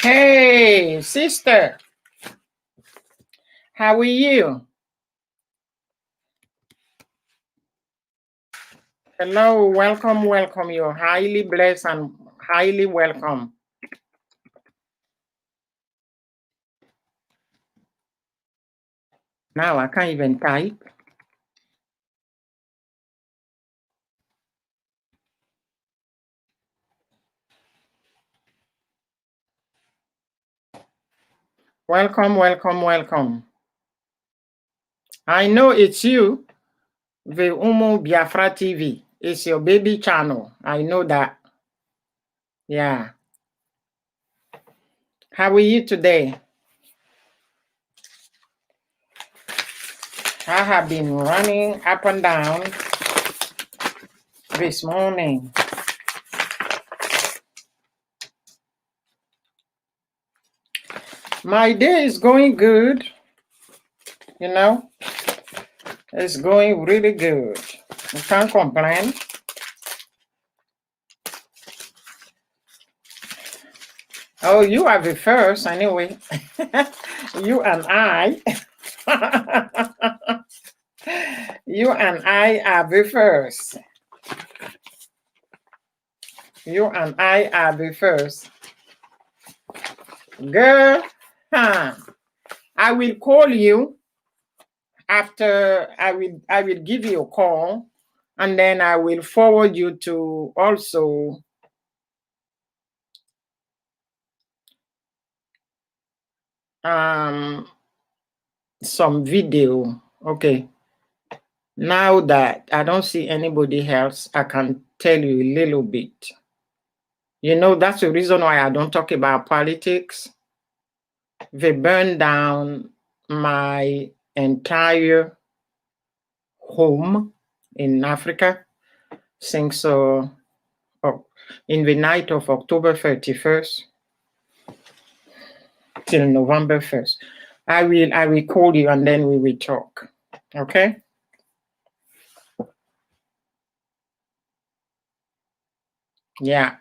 Hey, sister, how are you? Hello, welcome, welcome. You're highly blessed and highly welcome. Now I can't even type. Welcome, welcome, welcome. I know it's you, the Umu Biafra TV. It's your baby channel. I know that. Yeah. How are you today? I have been running up and down this morning. My day is going good, you know. It's going really good. You can't complain. Oh, you are the first anyway. You and I. You and I are the first. You and I are the first. Girl, huh? I will call you after I will give you a call, and then I will forward you to also some video. Okay. Now that I don't see anybody else, I can tell you a little bit. You know, that's the reason why I don't talk about politics. They burned down my entire home in Africa since in the night of October 31st till November 1st. I will call you and then we will talk. Okay? Yeah.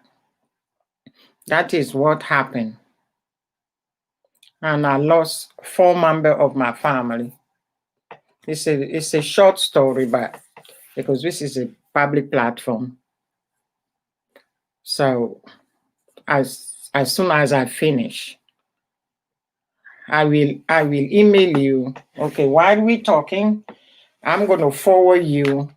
That is what happened. And I lost 4 members of my family. It's a short story, but because this is a public platform. So as soon as I finish, I will email you. Okay, while we're talking, I'm gonna forward you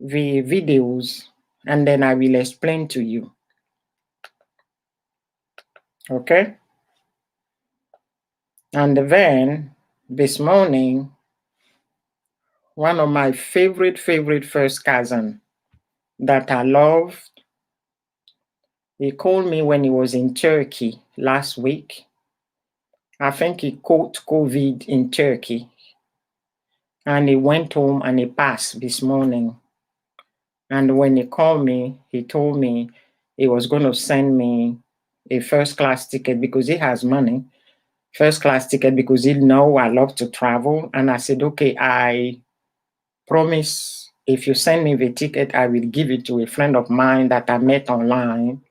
the videos and then I will explain to you. Okay? And then this morning, one of my favorite first cousin that I loved, he called me when he was in Turkey last week. I think he caught COVID in Turkey. And he went home and he passed this morning. And when he called me, he told me he was going to send me a first class ticket because he has money. First class ticket because he know I love to travel. And I said, okay, I promise if you send me the ticket, I will give it to a friend of mine that I met online.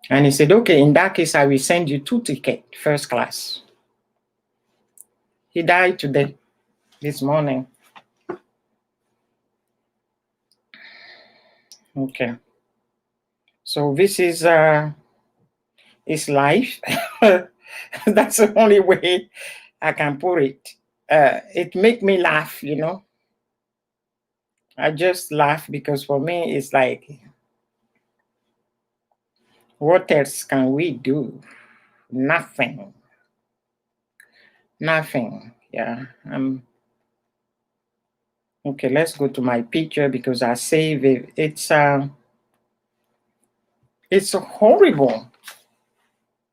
And he said, okay, in that case, I will send you 2 tickets, first class. He died today, this morning. Okay. So this is life. That's the only way I can put it. It make me laugh, you know. I just laugh because for me, it's like, what else can we do? Nothing. Nothing. Yeah. Okay, let's go to my picture because I save it. It's horrible.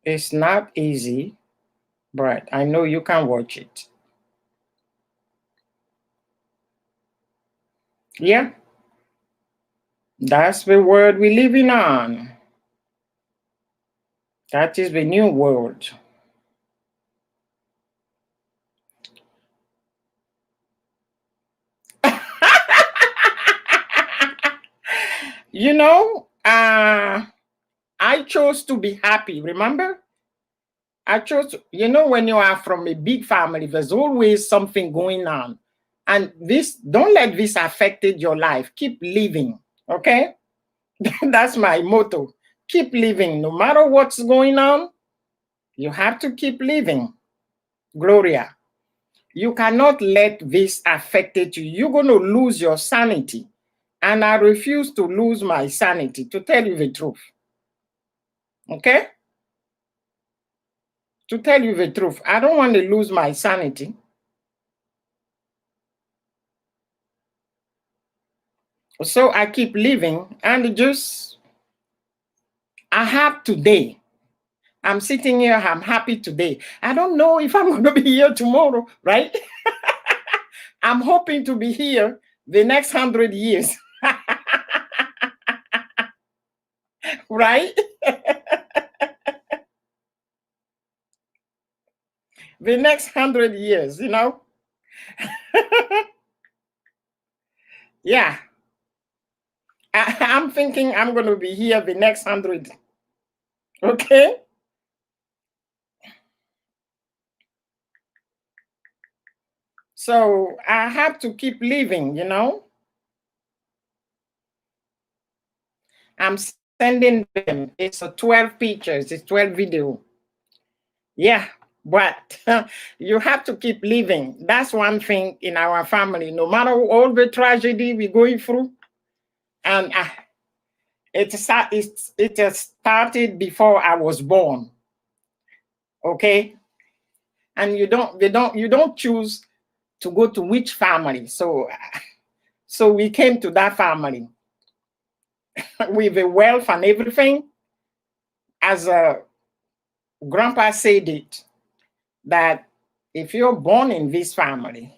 It's not easy, but I know you can watch it. Yeah. That's the world we're living on. That is the new world. You know, I chose to be happy. Remember? I chose, you know, when you are from a big family, there's always something going on. And this, don't let this affected your life. Keep living. Okay? That's my motto. Keep living. No matter what's going on, you have to keep living. Gloria, you cannot let this affect you. You're going to lose your sanity. And I refuse to lose my sanity, to tell you the truth. Okay? To tell you the truth, I don't want to lose my sanity. So I keep living, and just, I have today. I'm sitting here, I'm happy today. I don't know if I'm going to be here tomorrow, right? I'm hoping to be here the next 100 years. Right? The next 100 years, you know? Yeah. I'm thinking I'm going to be here the next 100. Okay? So I have to keep living, you know? I'm sending them. It's a 12 pictures, it's 12 video. Yeah, but you have to keep living. That's one thing in our family. No matter all the tragedy we're going through, and it has started before I was born. Okay, and you don't choose to go to which family. So we came to that family with the wealth and everything. As Grandpa said it, that if you're born in this family,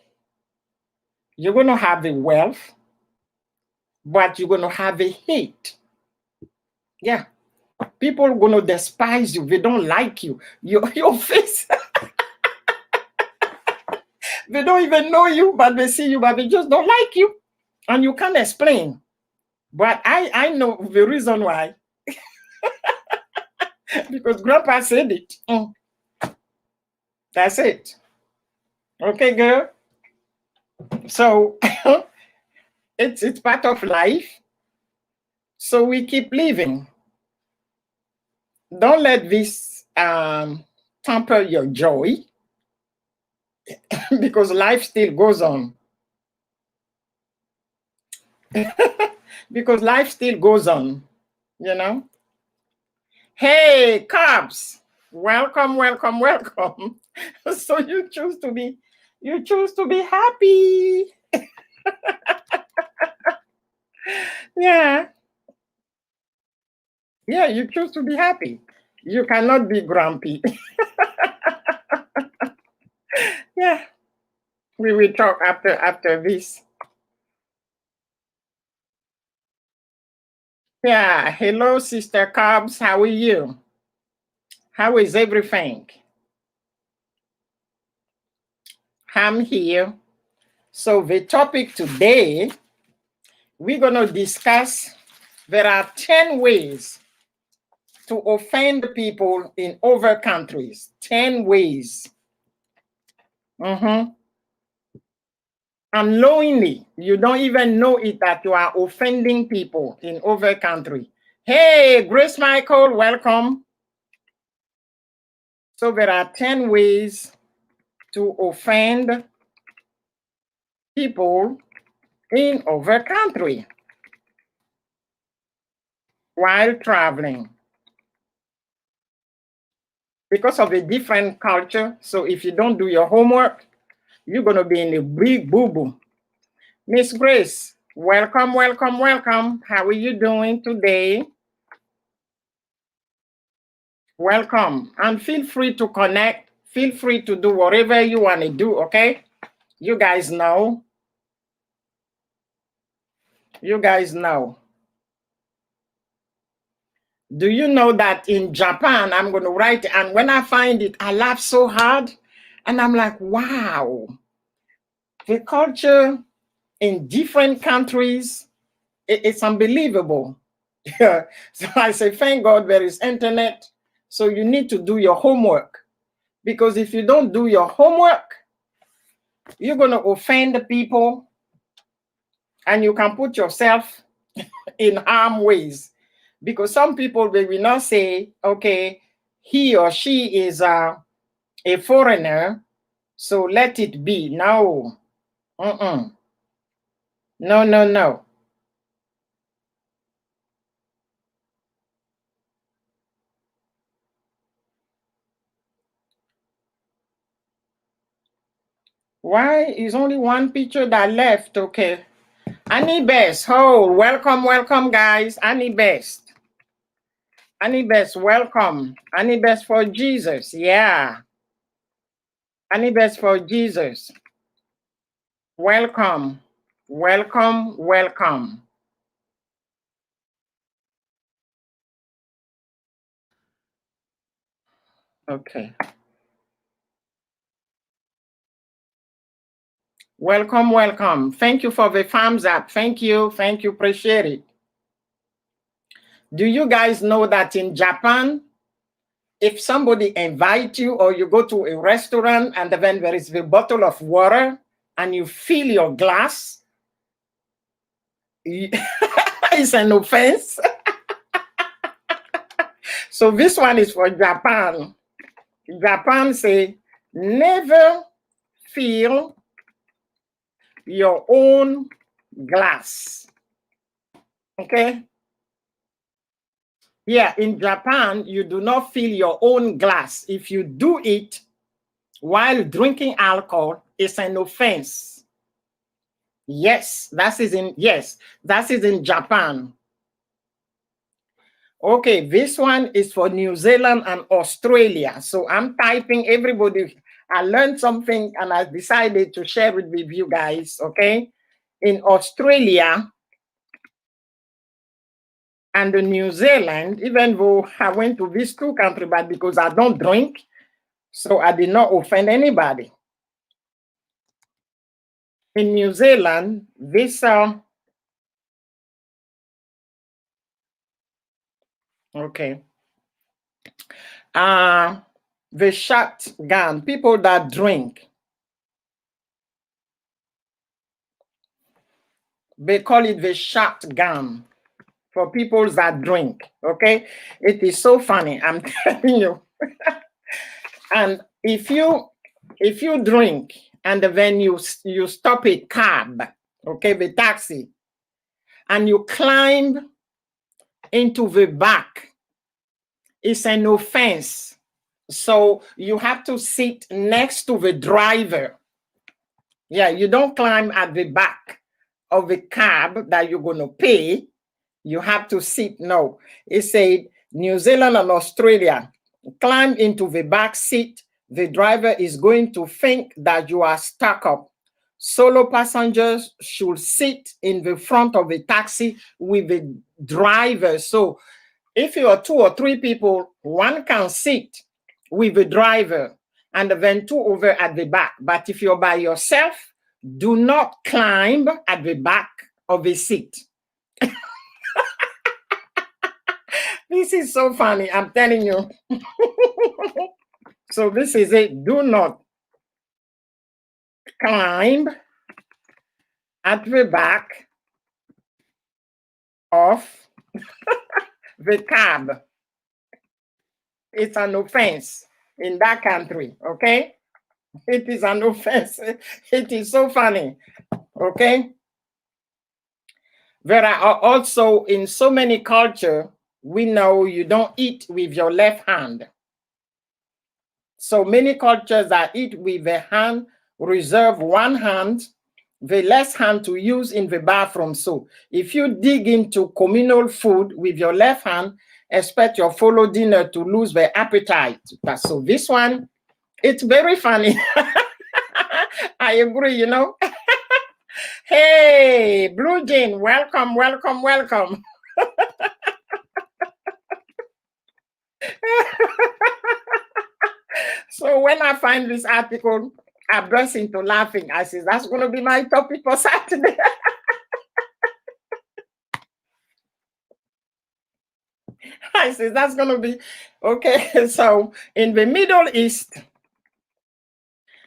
you're going to have the wealth, but you're going to have a hate. Yeah. People are going to despise you. They don't like you. Your face. They don't even know you, but they see you, but they just don't like you. And you can't explain. But I know the reason why. Because Grandpa said it. That's it. Okay, girl. So it's part of life. So we keep living. Don't let this temper your joy, because life still goes on. Because life still goes on, you know. Hey, Cubs, welcome, welcome, welcome. So you choose to be happy. Yeah. Yeah, you choose to be happy. You cannot be grumpy. Yeah. We will talk after this. Yeah. Hello, Sister Cubs. How are you? How is everything? I'm here. So the topic today, we're going to discuss, there are 10 ways to offend people in other countries. 10 ways. Unknowingly, you don't even know it, that you are offending people in other country. Hey, Grace Michael, welcome. So there are 10 ways to offend people in other country while traveling, because of a different culture. So if you don't do your homework, you're going to be in a big boo-boo. Miss Grace, welcome, welcome, welcome. How are you doing today? Welcome. And feel free to connect. Feel free to do whatever you want to do, okay? You guys know. You guys know. Do you know that in Japan, I'm going to write, and when I find it, I laugh so hard. And I'm like, wow. The culture in different countries, it's unbelievable. Yeah. So I say, thank God there is internet. So you need to do your homework. Because if you don't do your homework, you're going to offend the people and you can put yourself in harm ways. Because some people, they will not say, okay, he or she is a foreigner, so let it be. No. No, no, no. Why is only one picture that left? Okay. Annie Best. Oh, welcome, welcome, guys. Annie Best. Annie Best, welcome. Annie Best for Jesus. Yeah. Annie Best for Jesus. Welcome. Welcome, welcome. Okay. Welcome, welcome. Thank you for the thumbs up. Thank you. Thank you. Appreciate it. Do you guys know that in Japan, if somebody invites you or you go to a restaurant and then there is a bottle of water and you fill your glass, it's an offense. So this one is for Japan. Japan say, never fill your own glass. Okay? Yeah, in Japan, you do not fill your own glass. If you do it while drinking alcohol, it's an offense. Yes, that is in Japan. Okay, this one is for New Zealand and Australia. So I'm typing everybody. I learned something and I decided to share it with you guys, okay? In Australia and in New Zealand, even though I went to these two countries, but because I don't drink, so I did not offend anybody. In New Zealand, this okay. The shotgun, people that drink, they call it the shotgun for people that drink. Okay, it is so funny. I'm telling you. And if you drink and then you stop a cab, okay, the taxi, and you climb into the back, it's an offense. So you have to sit next to the driver. Yeah, you don't climb at the back of the cab that you're going to pay. You have to sit. No, it said New Zealand and Australia, climb into the back seat. The driver is going to think that you are stuck up. Solo passengers should sit in the front of the taxi with the driver. So if you are two or three people, one can sit with the driver and then two over at the back. But if you're by yourself, do not climb at the back of the seat. This is so funny, I'm telling you. So this is it. Do not climb at the back of the cab. It's an offense in that country, okay? It is an offense. It is so funny, okay? There are also in so many cultures, we know you don't eat with your left hand. So many cultures that eat with the hand reserve one hand, the left hand to use in the bathroom. So if you dig into communal food with your left hand, expect your follow dinner to lose the appetite. So this one, it's very funny. I agree, you know. Hey, Blue Jean, welcome, welcome, welcome. So when I find this article, I burst into laughing. I said, that's going to be my topic for Saturday. I said, that's going to be okay. So in the Middle East,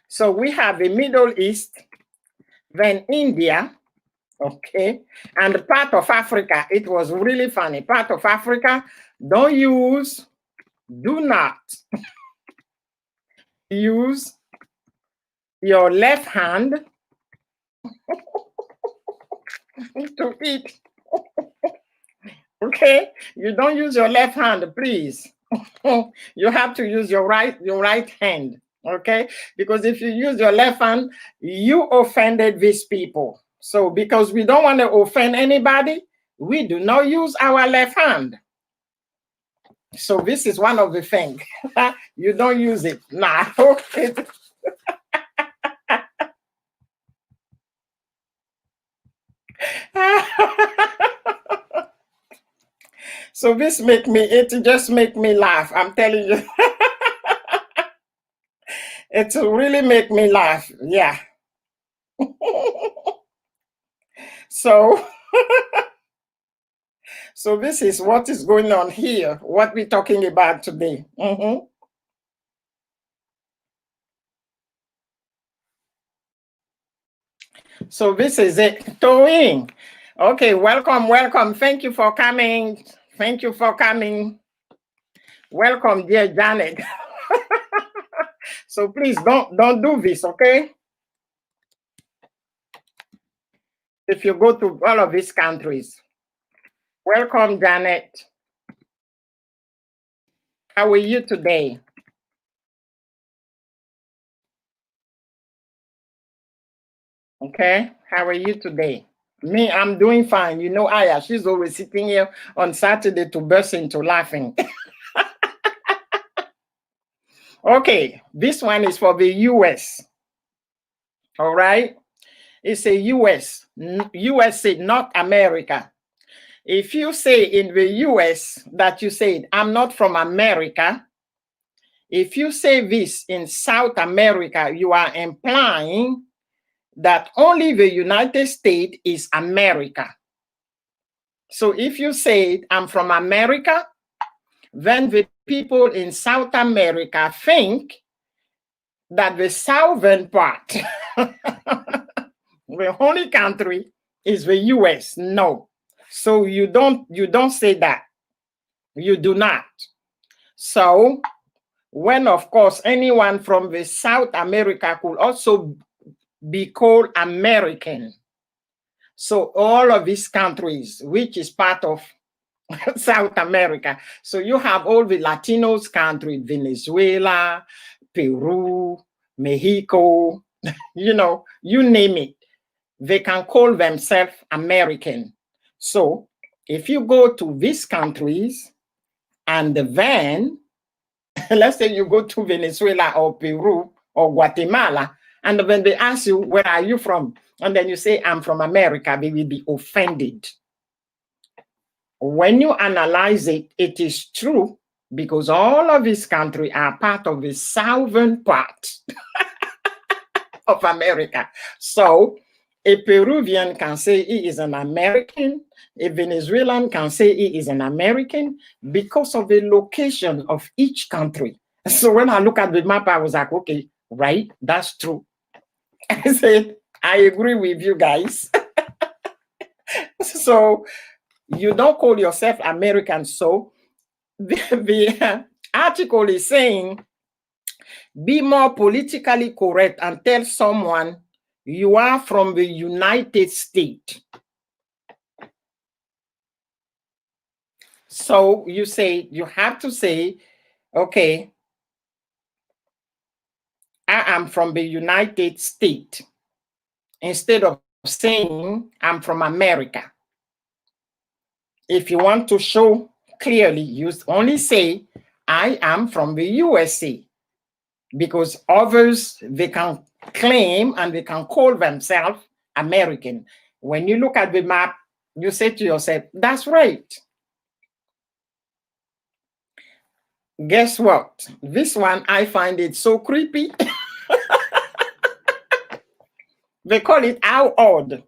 so we have the Middle East, then India, okay, and part of Africa. It was really funny. Part of Africa, do not use your left hand to eat. Okay, you don't use your left hand, please. You have to use your right hand. Okay, because if you use your left hand, you offended these people. So because we don't want to offend anybody, we do not use our left hand. So this is one of the things. You don't use it now. So this it just make me laugh. I'm telling you. It really make me laugh. Yeah. So so this is what is going on here, what we're talking about today. So this is it. Toying. Okay, welcome. Thank you for coming. Thank you for coming. Welcome, dear Janet. So please don't do this, okay? If you go to all of these countries. Welcome, Janet. How are you today? Okay, how are you today? Me, I'm doing fine. You know, Aya, she's always sitting here on Saturday to burst into laughing. Okay, this one is for the US. All right, it's a US, USA, not America. If you say in the US that you said, I'm not from America, if you say this in South America, you are implying that only the United States is America. So if you say, I'm from America, then the people in South America think that the southern part, the only country is the US. No. So you don't say that. You do not. So when, of course, anyone from the South America could also be called American. So all of these countries, which is part of South America. So you have all the Latinos countries, Venezuela, Peru, Mexico, you know, you name it. They can call themselves American. So if you go to these countries and then, let's say you go to Venezuela or Peru or Guatemala, and when they ask you, where are you from? And then you say, I'm from America, they will be offended. When you analyze it, it is true because all of these countries are part of the southern part of America. So a Peruvian can say he is an American. A Venezuelan can say he is an American because of the location of each country. So when I look at the map, I was like, okay, right, that's true. I said, I agree with you guys. So you don't call yourself American. So the article is saying, be more politically correct and tell someone you are from the United States. So you have to say, okay, I am from the United States, instead of saying I'm from America. If you want to show clearly, you only say I am from the USA, because others, they can claim and they can call themselves American. When you look at the map, you say to yourself, that's right. Guess what? This one, I find it so creepy. They call it how odd.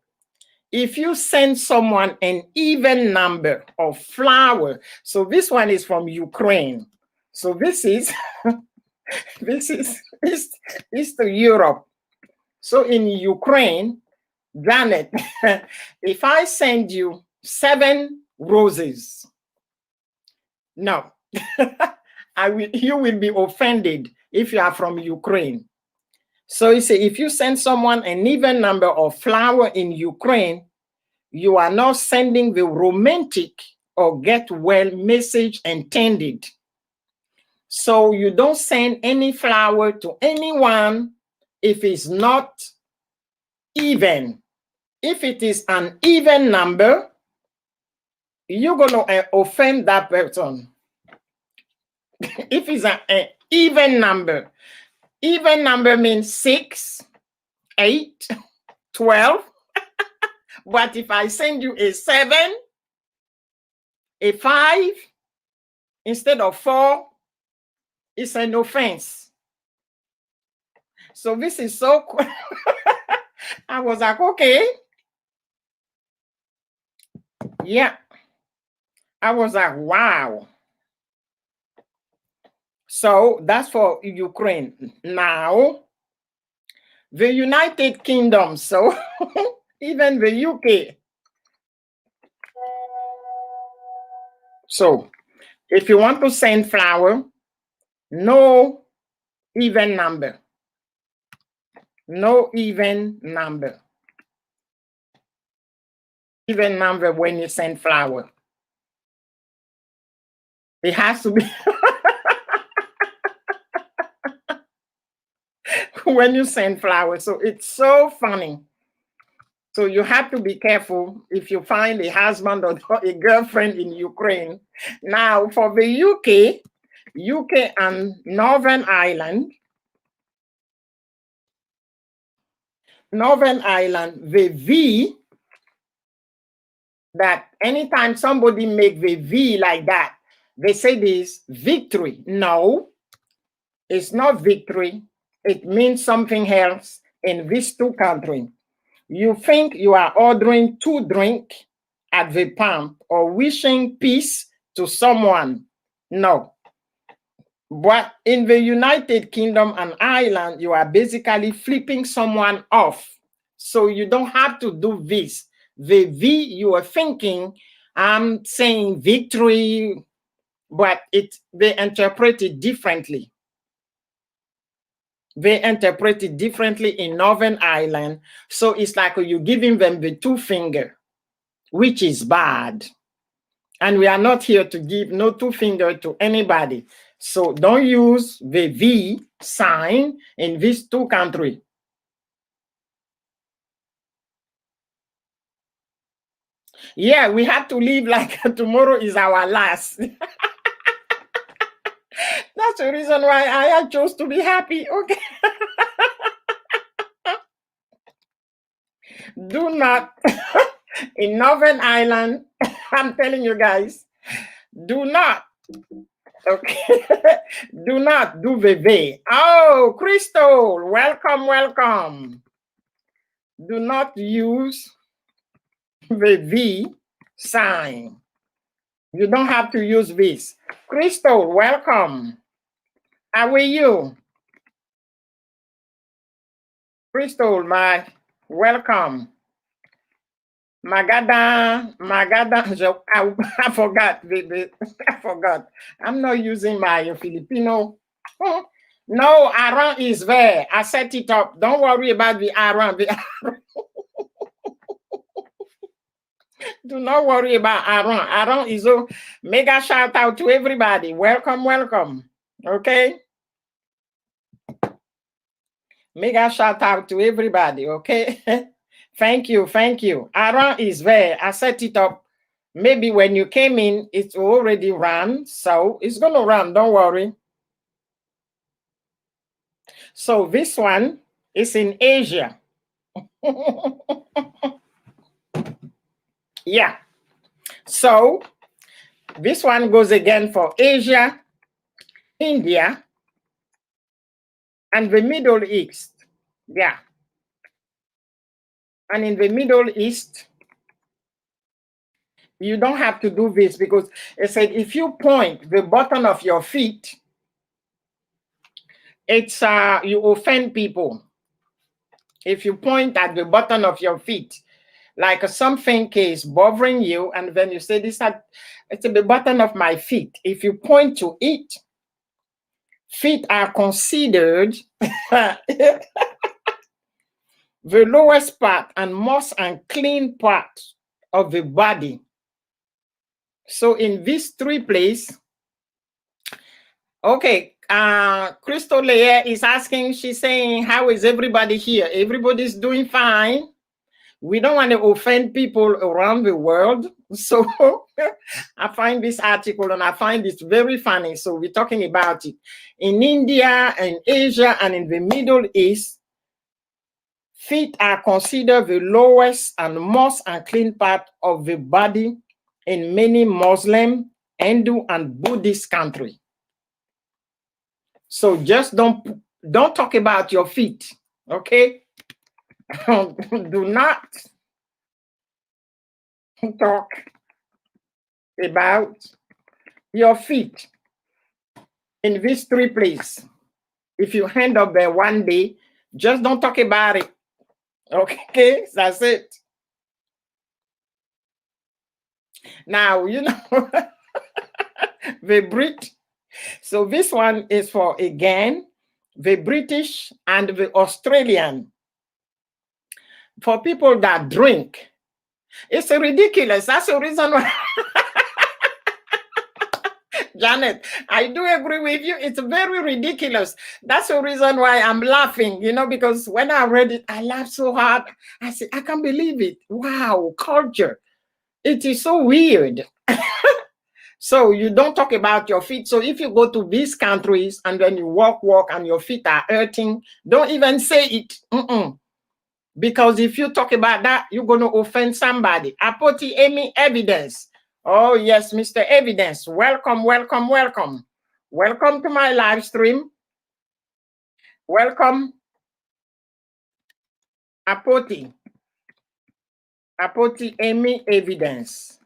if you send someone an even number of flour, so this one is from Ukraine. So this is this is Eastern Europe. So in Ukraine, Janet, if I send you 7 roses, no, you will be offended if you are from Ukraine. So you say, if you send someone an even number of flour in Ukraine, you are not sending the romantic or get well message intended. So you don't send any flower to anyone if it's not even. If it is an even number, you're going to offend that person. If it's an even number means 6, 8, 12. But if I send you a 7, a 5, instead of 4, it's an offense. So this is so cool. I was like, okay. Yeah. I was like, wow. So that's for Ukraine. Now, the United Kingdom, so even the UK. So if you want to send flour, no even number. No even number. Even number when you send flour. It has to be when you send flour. So it's so funny. So you have to be careful if you find a husband or a girlfriend in Ukraine. Now for the UK and Northern Ireland, the V, that anytime somebody make the V like that, they say this victory. No, it's not victory. It means something else in these 2 countries. You think you are ordering 2 drinks at the pump or wishing peace to someone. No. But in the United Kingdom and Ireland, you are basically flipping someone off. So you don't have to do this. The V, you are thinking, I'm saying victory, but they interpret it differently. They interpret it differently in Northern Ireland. So it's like you're giving them the 2 finger, which is bad. And we are not here to give no 2 finger to anybody. So don't use the V sign in these 2 countries. Yeah, we have to live like tomorrow is our last. That's the reason why I chose to be happy. Okay. Do not, in Northern Ireland, I'm telling you guys, do not, okay, do not do the V. Oh, Crystal, welcome, welcome. Do not use the V sign. You don't have to use this. Crystal, welcome. How are you? Crystal, welcome. Magada, I forgot. I forgot. I'm not using my Filipino. No, Aaron is there. I set it up. Don't worry about the Aaron. Do not worry about Aaron. Aaron is a mega shout out to everybody. Welcome, welcome. Okay. Mega shout out to everybody. Okay. Thank you. Thank you. Aaron is there. I set it up. Maybe when you came in, it's already run. So it's going to run. Don't worry. So this one is in Asia. Yeah. So this one goes again for Asia, India, and the Middle East. Yeah. And in the Middle East, You don't have to do this because it said if you point the bottom of your feet, it's you offend people. If you point at the bottom of your feet, like something is bothering you, and then you say this at it's at the bottom of my feet. If you point to it, feet are considered the lowest part and most unclean part of the body. So in these three places, okay, Crystal Leia is asking, she's saying, how is everybody here? Everybody's doing fine. We don't want to offend people around the world. So I find this article and I find it very funny. So we're talking about it. In India and Asia and in the Middle East, feet are considered the lowest and most unclean part of the body in many Muslim, Hindu, and Buddhist countries. So just don't talk about your feet, okay? Do not talk about your feet in these three places. If you end up there one day, just don't talk about it. Okay, that's it. Now, you know, so this one is for, again, the British and the Australian. For people that drink, it's ridiculous. That's the reason why. Janet, I do agree with you. It's very ridiculous. That's the reason why I'm laughing, you know, because when I read it, I laughed so hard. I said, I can't believe it. Wow, culture. It is so weird. So you don't talk about your feet. So if you go to these countries and then you walk and your feet are hurting, don't even say it. Because if you talk about that, you're going to offend somebody. Apoti Amy Evidence. Oh, yes, Mr. Evidence. Welcome, welcome, welcome. Welcome to my live stream. Welcome, Apoti. Apoti Amy Evidence.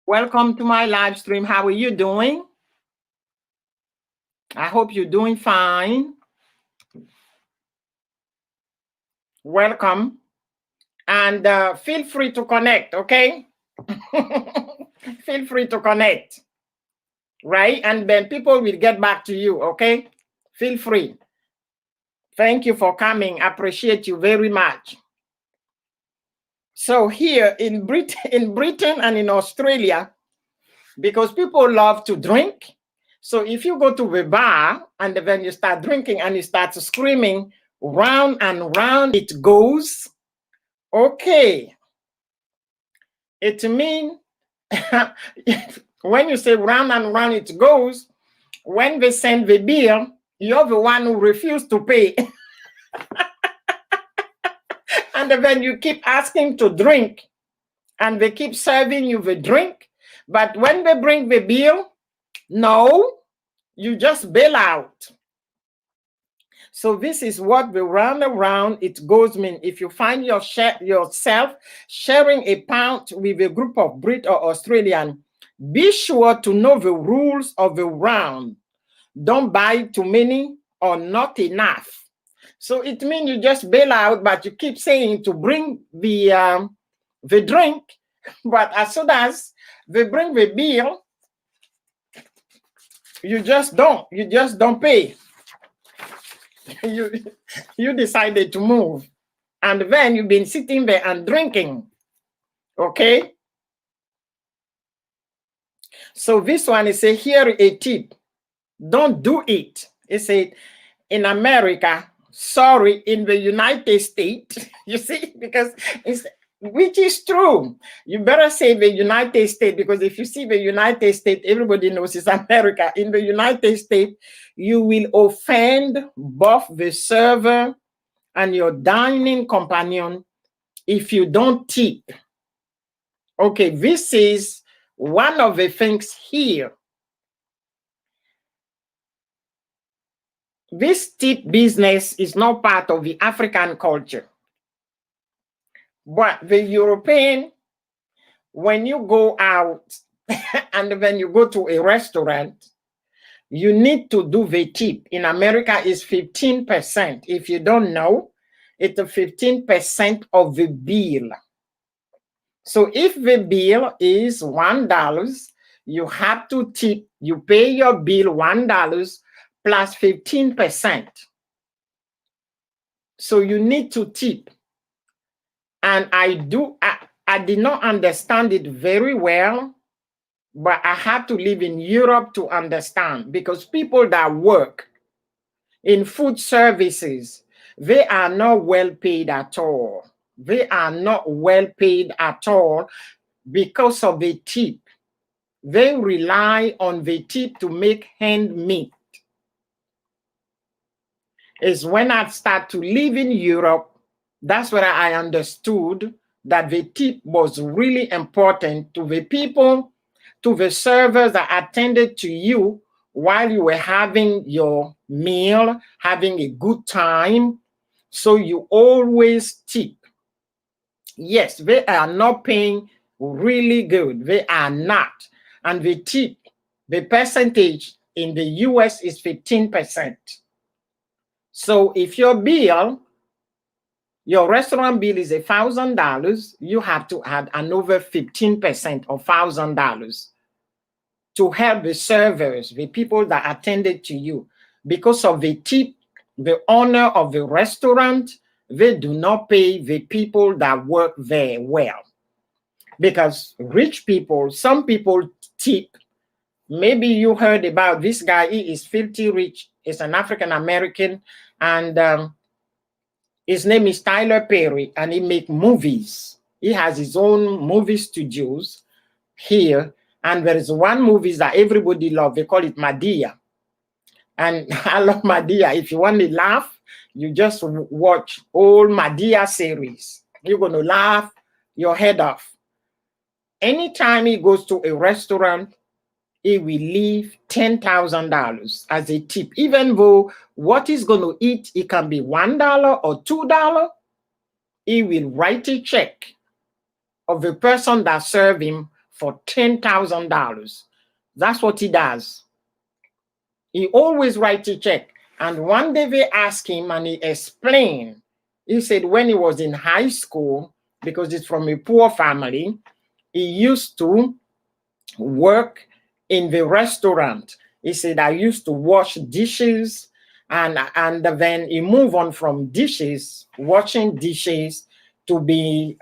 Welcome to my live stream. How are you doing? I hope you're doing fine. Welcome. And feel free to connect, okay? Feel free to connect, right? And then people will get back to you, okay? Feel free. Thank you for coming. I appreciate you very much. So here in Britain and in Australia, because people love to drink, so if you go to the bar and then you start drinking and you start screaming, round and round it goes, okay. It means when you say round and round it goes, when they send the bill, you're the one who refused to pay. And then you keep asking to drink, and they keep serving you the drink. But when they bring the bill, no, you just bail out. So this is what the round and round it goes mean. If you find yourself sharing a pound with a group of Brit or Australian, be sure to know the rules of the round. Don't buy too many or not enough. So it means you just bail out, but you keep saying to bring the drink, but as soon as they bring the bill, you just don't pay. You decided to move, and then you've been sitting there and drinking. Okay. So this one is a here a tip. Don't do it. It said in America, sorry, in the United States. You see, because it's which is true. You better say the United States, because if you see the United States, everybody knows it's America. In the United States, you will offend both the server and your dining companion if you don't tip. Okay, this is one of the things here. This tip business is not part of the African culture. But the European, when you go out and when you go to a restaurant, you need to do the tip. In America, it's 15%. If you don't know, it's 15% of the bill. So if the bill is $1, you have to tip. You pay your bill $1 plus 15%. So you need to tip. And I did not understand it very well, but I had to live in Europe to understand, because people that work in food services, they are not well paid at all. They are not well paid at all because of the tip. They rely on the tip to make hand meat. It's when I start to live in Europe, that's where I understood that the tip was really important to the people, to the servers that attended to you while you were having your meal, having a good time. So you always tip. Yes, they are not paying really good. They are not. And the tip, the percentage in the US is 15%. So if your bill, your restaurant bill is $1,000, you have to add another 15% of $1,000 to help the servers, the people that attended to you. Because of the tip, the owner of the restaurant, they do not pay the people that work there well. Because rich people, some people tip. Maybe you heard about this guy. He is filthy rich. He's an African American, and his name is Tyler Perry, and he makes movies. He has his own movie studios here, and there is one movie that everybody loves. They call it Madea. And I love Madea. If you want to laugh, you just watch all Madea series. You're going to laugh your head off. Anytime he goes to a restaurant, he will leave $10,000 as a tip. Even though what he's going to eat, it can be $1 or $2, he will write a check of the person that served him for $10,000. That's what he does. He always writes a check. And one day they asked him, and he explained. He said when he was in high school, because he's from a poor family, he used to work in the restaurant. He said, I used to wash dishes, and then he moved on from dishes, washing dishes, to be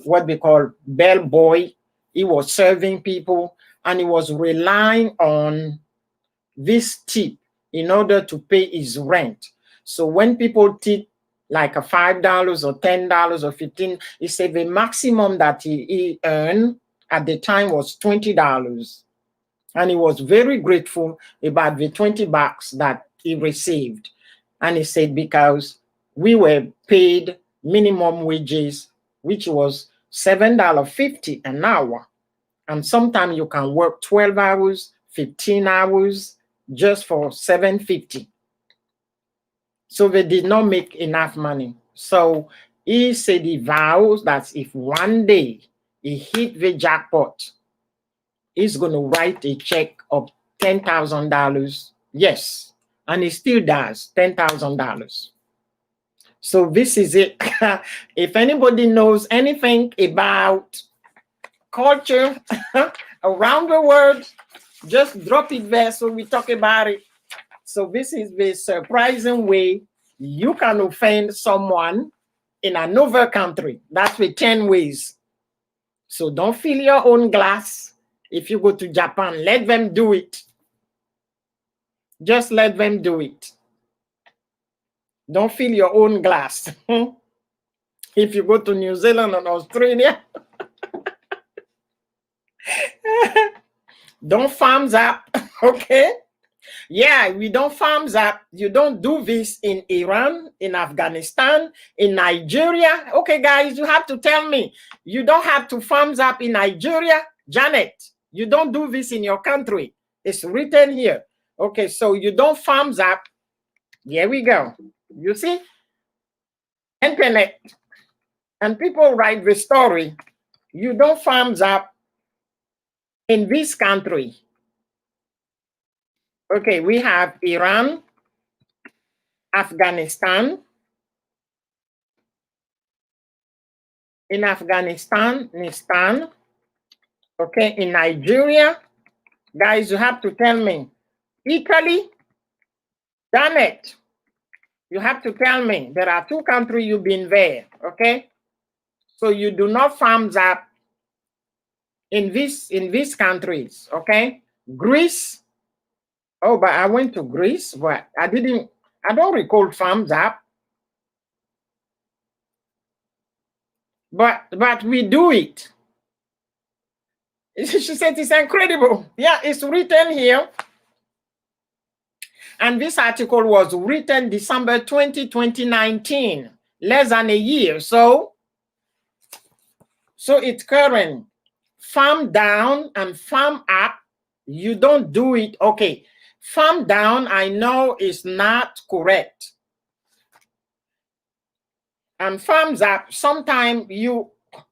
what we call bellboy. He was serving people, and he was relying on this tip in order to pay his rent. So when people tip like a $5 or $10 or $15, he said the maximum that he earned at the time was $20. And he was very grateful about the $20 that he received. And he said, because we were paid minimum wages, which was $7.50 an hour. And sometimes you can work 12 hours, 15 hours just for $7.50. So they did not make enough money. So he said he vows that if one day he hit the jackpot, he's going to write a check of $10,000. Yes, and he still does, $10,000. So this is it. If anybody knows anything about culture around the world, just drop it there so we talk about it. So this is the surprising way you can offend someone in another country. That's the 10 ways. So don't fill your own glass. If you go to Japan, let them do it. Just let them do it. Don't fill your own glass. If you go to New Zealand and Australia, don't thumbs up, okay? Yeah, we don't thumbs up. You don't do this in Iran, in Afghanistan, in Nigeria. Okay, guys, you have to tell me. You don't have to thumbs up in Nigeria. Janet, you don't do this in your country. It's written here. Okay, so you don't thumbs up. Here we go. You see? Internet. And people write the story. You don't farms up in this country. Okay, we have Iran, Afghanistan. In Afghanistan, okay, in Nigeria, guys, you have to tell me. Italy, damn it. You have to tell me. There are 2 countries you've been there, okay? So you do not farms up in these countries, okay? Greece. Oh, but I went to Greece, but I don't recall farms up. But we do it. She said it's incredible. Yeah, it's written here. And this article was written December 20, 2019, less than a year. So it's current. Farm down and farm up, you don't do it. Okay, farm down, I know is not correct. And farms up, sometimes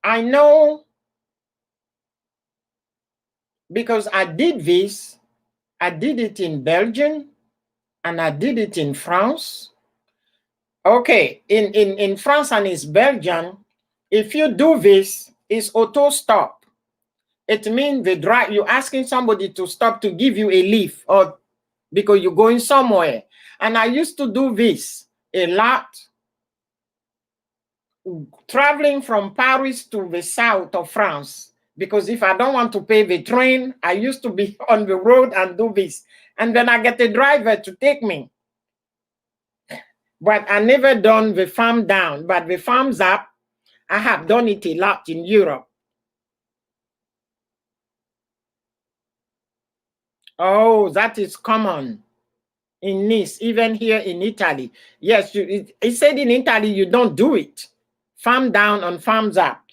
I know, because I did this, I did it in Belgium, and I did it in France. Okay, in France and in Belgium, if you do this, it's auto stop. It means you're asking somebody to stop to give you a lift, or because you're going somewhere. And I used to do this a lot, traveling from Paris to the south of France, because if I don't want to pay the train, I used to be on the road and do this. And then I get a driver to take me. But I never done the farm down, but the farms up, I have done it a lot in Europe. Oh, that is common in Nice, even here in Italy. Yes, it said in Italy you don't do it. Farm down and farms up.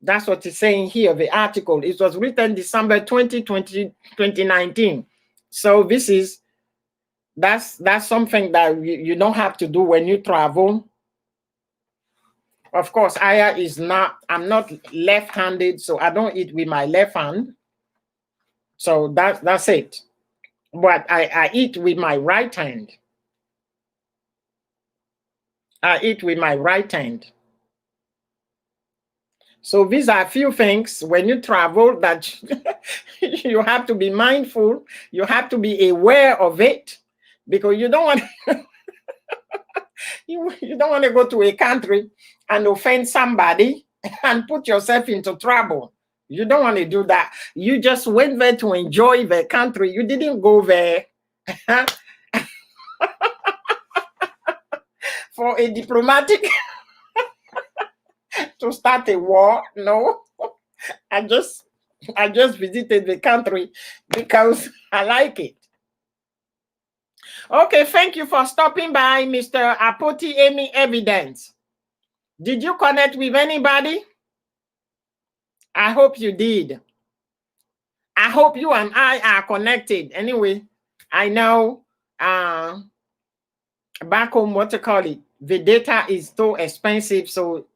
That's what it's saying here, the article. It was written December 2020, 2019. So that's something that you don't have to do when you travel. Of course, I'm not left-handed, so I don't eat with my left hand. So that's it. But I eat with my right hand. I eat with my right hand. So these are a few things when you travel that you have to be mindful. You have to be aware of it, because you don't want you don't want to go to a country and offend somebody and put yourself into trouble. You don't want to do that. You just went there to enjoy the country. You didn't go there for a diplomatic to start a war. No, I just visited the country because I like it. Okay, thank you for stopping by, Mr. Apoti Amy Evidence. Did you connect with anybody? I hope you did. I hope you and I are connected. Anyway, I know back home, what to call it, the data is so expensive. So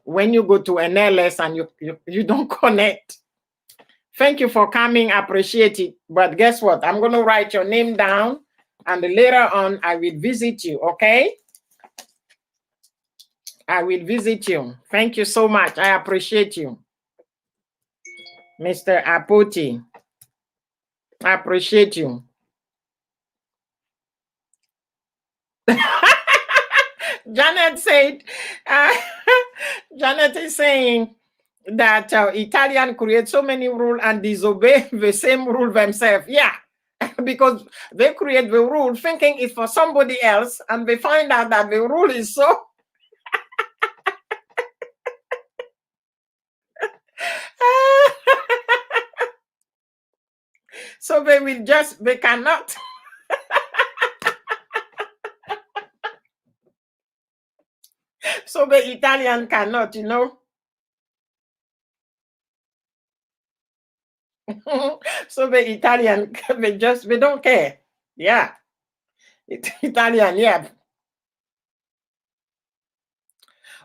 when you go to NLS and you don't connect. Thank you for coming. I appreciate it. But guess what? I'm going to write your name down, and later on I will visit you, okay? I will visit you. Thank you so much. I appreciate you, Mr. Apoti. I appreciate you. Janet said, Janet is saying that Italian create so many rules and disobey the same rule themselves. Yeah, because they create the rule thinking it's for somebody else, and they find out that the rule is so. So they cannot. So the Italian cannot, you know. So the Italian, they don't care. Yeah. Italian, yeah.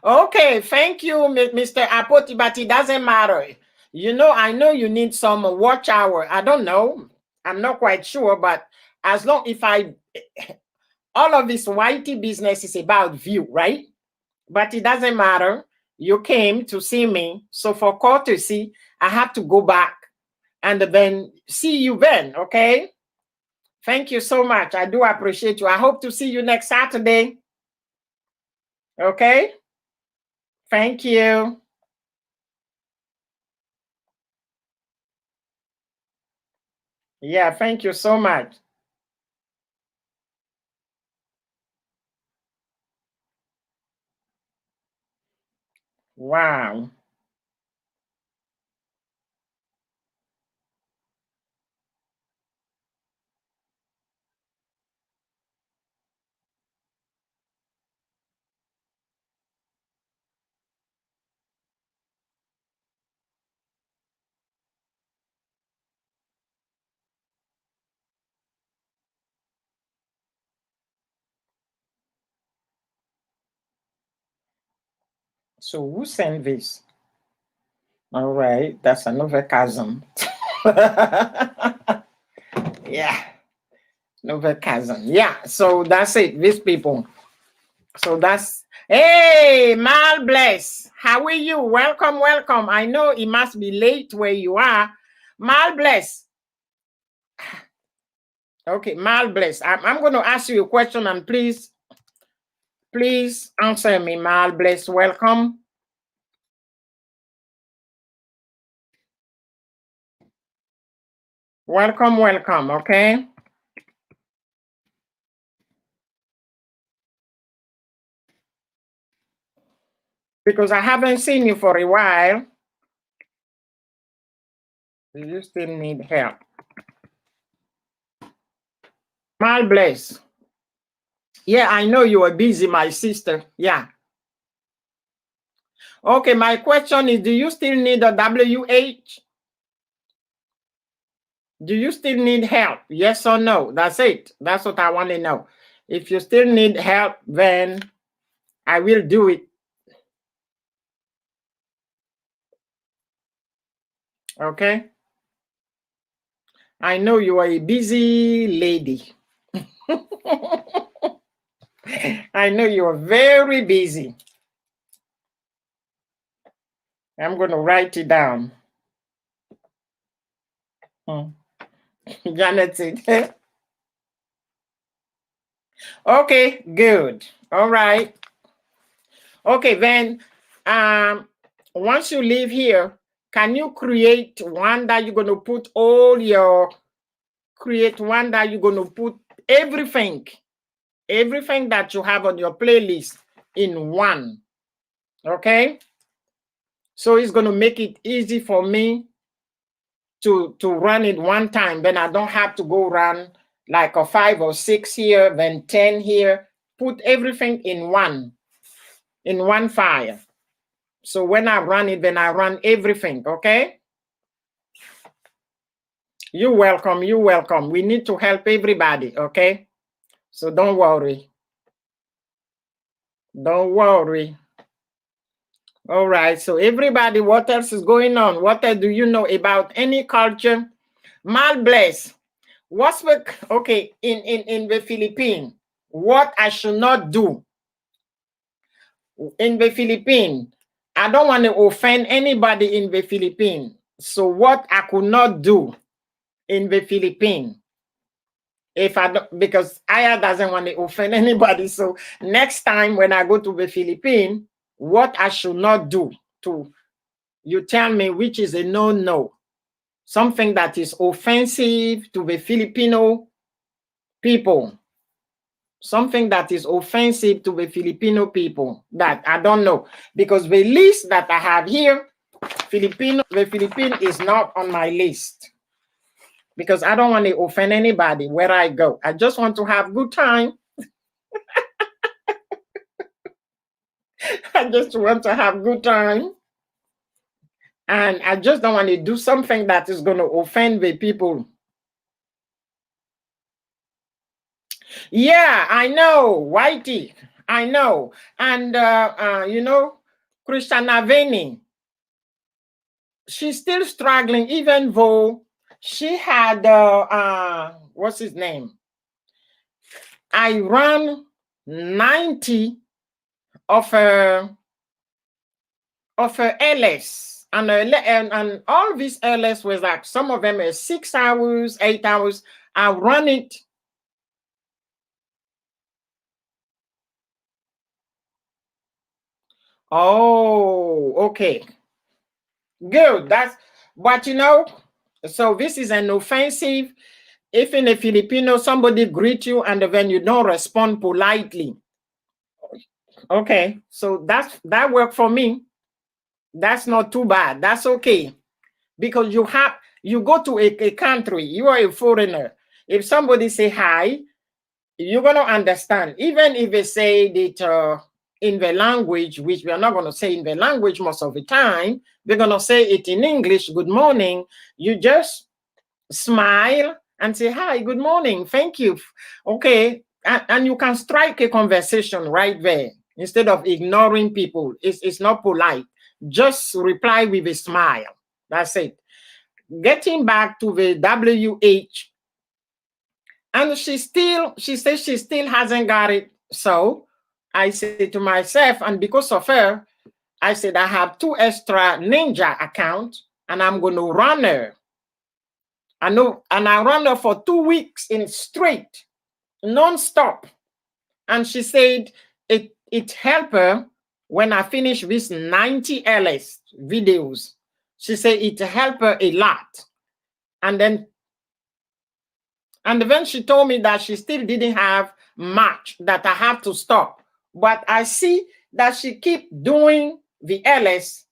Okay, thank you, Mr. Apoti, but it doesn't matter. You know, I know you need some watch hour. I don't know. I'm not quite sure, but as long if I all of this YT business is about view, right? But it doesn't matter. You came to see me, so for courtesy, I have to go back and then see you then, okay? Thank you so much. I do appreciate you. I hope to see you next Saturday. Okay? Thank you. Yeah, thank you so much. Wow. So who sent this? All right, that's another cousin. Yeah, another cousin. Yeah, so that's it, these people. So that's, hey, Mal Bless, how are you? Welcome, welcome. I know it must be late where you are. Mal Bless. Okay, Mal Bless. I'm going to ask you a question and please answer me, Mal Bless. Welcome. Welcome, welcome, okay? Because I haven't seen you for a while. You still need help. Mal Bless. Yeah, I know you are busy, my sister. Yeah. Okay, my question is, do you still need a WH? Do you still need help? Yes or no? That's it. That's what I want to know. If you still need help, then I will do it. Okay? I know you are a busy lady. I know you are very busy. I'm going to write it down. Janet said, okay, good. All right. Okay, then once you leave here, can you create one that you're going to put all your, create one that you're going to put everything that you have on your playlist in one, okay? So it's going to make it easy for me to run it one time. Then I don't have to go run like a 5 or 6 here, then 10 here. Put everything in one file. So when I run it, then I run everything, okay? You're welcome, you're welcome. We need to help everybody, okay? So don't worry. Don't worry. All right, so everybody, what else is going on? What else do you know about any culture? Mal Bless, what's the, okay, in the Philippines, what I should not do in the Philippines? I don't want to offend anybody in the Philippines. So what I could not do in the Philippines, if I don't, because Aya doesn't want to offend anybody. So next time when I go to the Philippines, what I should not do to, you tell me which is a no-no, something that is offensive to the Filipino people, something that is offensive to the Filipino people that I don't know, because the list that I have here, the Philippine is not on my list, because I don't want to offend anybody where I go. I just want to have good time. I just want to have good time. And I just don't want to do something that is going to offend the people. Yeah, I know, Whitey. I know. And, you know, Christiana Veni, she's still struggling, even though she had, what's his name? I ran 90 of her LS. And all these LS was like, some of them are 6 hours, 8 hours. I run it. Oh, okay. Good. But you know, so this is an offensive. If in a Filipino, somebody greet you and then you don't respond politely. Okay, so that worked for me. That's not too bad. That's okay. Because you go to a country, you are a foreigner. If somebody say hi, you're gonna understand. Even if they say it in the language, which we are not gonna say in the language most of the time, we're gonna say it in English, good morning. You just smile and say, hi, good morning, thank you. Okay, and you can strike a conversation right there instead of ignoring people. It's not polite. Just reply with a smile. That's it. Getting back to the WH, and she says she still hasn't got it. So I say to myself, and because of her, I said I have 2 extra Ninja accounts and I'm going to run her. I know, and I ran her for 2 weeks in straight, non-stop. And she said it helped her when I finished these 90 LS videos. She said it helped her a lot. And then she told me that she still didn't have much, that I have to stop. But I see that she keep doing the LS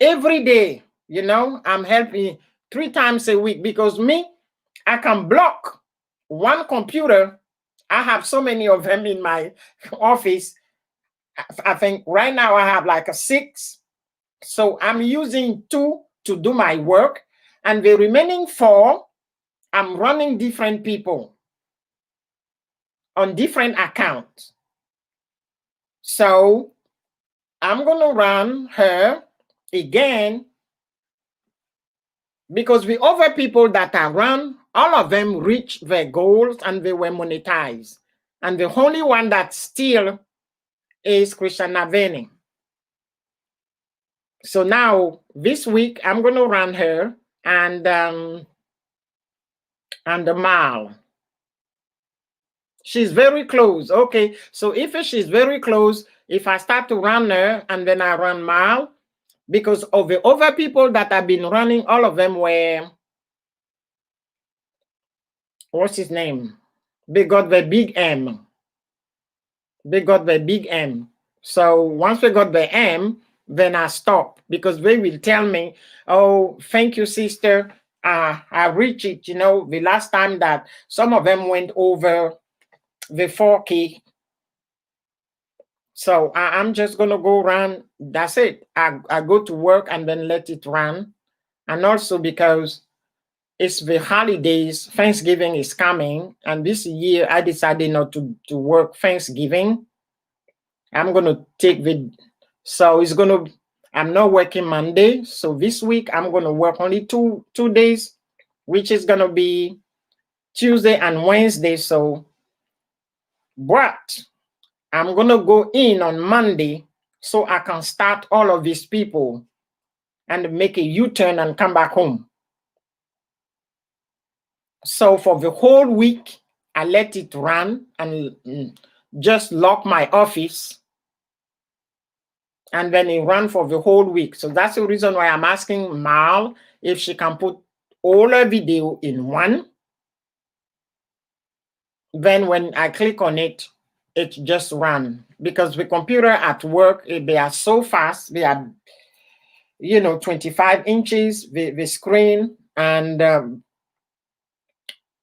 every day. You know, I'm helping 3 times a week because me, I can block one computer. I have so many of them in my office. I think right now I have like a 6. So I'm using 2 to do my work. And the remaining 4, I'm running different people on different accounts. So I'm going to run her again because the other people that I run, all of them reached their goals and they were monetized. And the only one that still is Christiana Veni. So now this week I'm going to run her and the Mal. She's very close. Okay, so if she's very close, if I start to run her and then I run Mal, because of the other people that I've been running, all of them were, what's his name? They got the big M. They got the big M. So once we got the M, then I stop because they will tell me, oh, thank you, sister. I reached it, you know, the last time that some of them went over the 4K. So I'm just going to go run. That's it. I go to work and then let it run. And also because it's the holidays, Thanksgiving is coming. And this year I decided not to work Thanksgiving. I'm going to take so it's going to, I'm not working Monday. So this week I'm going to work only two days, which is going to be Tuesday and Wednesday. So, but I'm going to go in on Monday so I can start all of these people and make a U-turn and come back home. So for the whole week, I let it run and just lock my office. And then it ran for the whole week. So that's the reason why I'm asking Mal if she can put all her video in one. Then when I click on it, it just ran. Because the computer at work, they are so fast. They are, 25 inches, the screen. And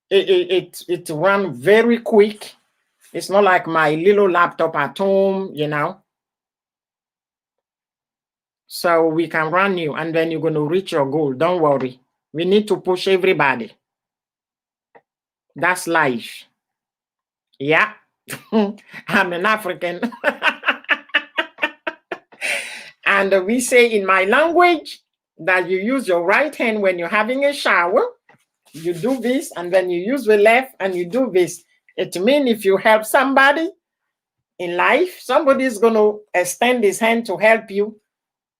it ran very quick. It's not like my little laptop at home, So we can run you and then you're going to reach your goal. Don't worry. We need to push everybody. That's life. Yeah. I'm an African. And we say in my language that you use your right hand when you're having a shower. You do this, and then you use the left and you do this. It means if you help somebody in life, somebody is going to extend his hand to help you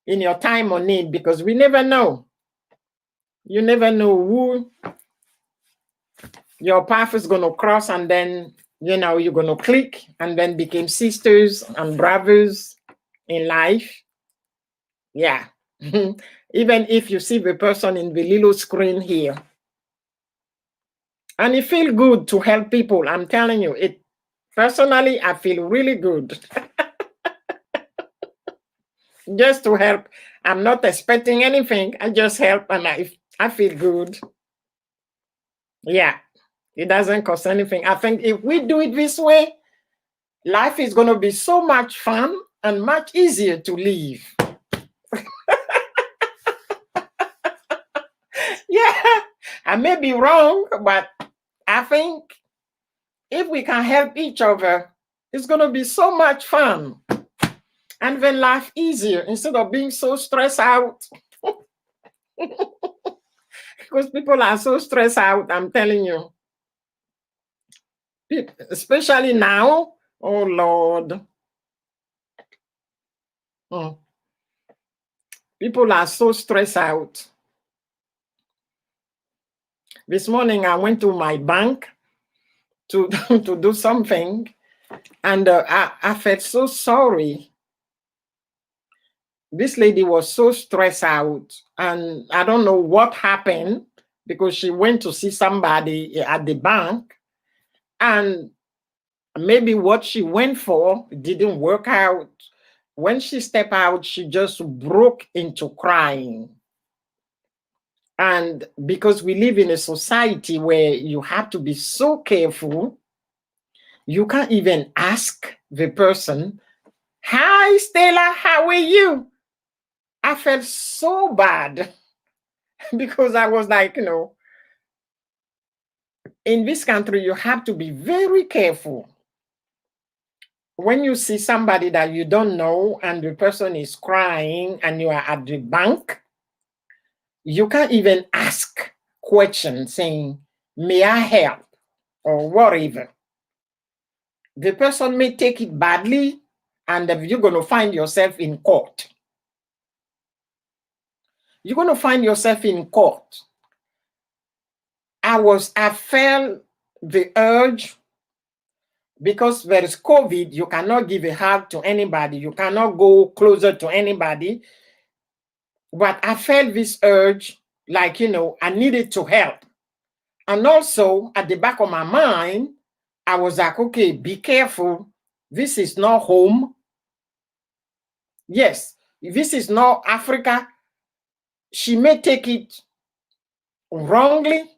in your time of need, because we never know. You never know who your path is going to cross, and then, you're going to click and then become sisters and brothers in life. Yeah. Even if you see the person in the little screen here. And it feels good to help people. I'm telling you, it personally, I feel really good. Just to help. I'm not expecting anything. I just help, and I feel good. Yeah. It doesn't cost anything. I think if we do it this way, life is going to be so much fun and much easier to live. Yeah, I may be wrong, but I think if we can help each other, it's going to be so much fun. And then life easier instead of being so stressed out. Because people are so stressed out, I'm telling you. Especially now. Oh, Lord. People are so stressed out. This morning, I went to my bank to do something, and I felt so sorry. This lady was so stressed out, and I don't know what happened, because she went to see somebody at the bank, and maybe what she went for didn't work out. When she stepped out, she just broke into crying. And because we live in a society where you have to be so careful, you can't even ask the person, "Hi, Stella, how are you?" I felt so bad because I was like, in this country, you have to be very careful. When you see somebody that you don't know and the person is crying and you are at the bank, you can't even ask questions saying, "May I help?" or whatever. The person may take it badly, and you're going to find yourself in court. You're going to find yourself in court. I felt the urge, because there is COVID, you cannot give a hug to anybody. You cannot go closer to anybody. But I felt this urge, like, I needed to help. And also at the back of my mind, I was like, okay, be careful. This is not home. Yes, this is not Africa. She may take it wrongly.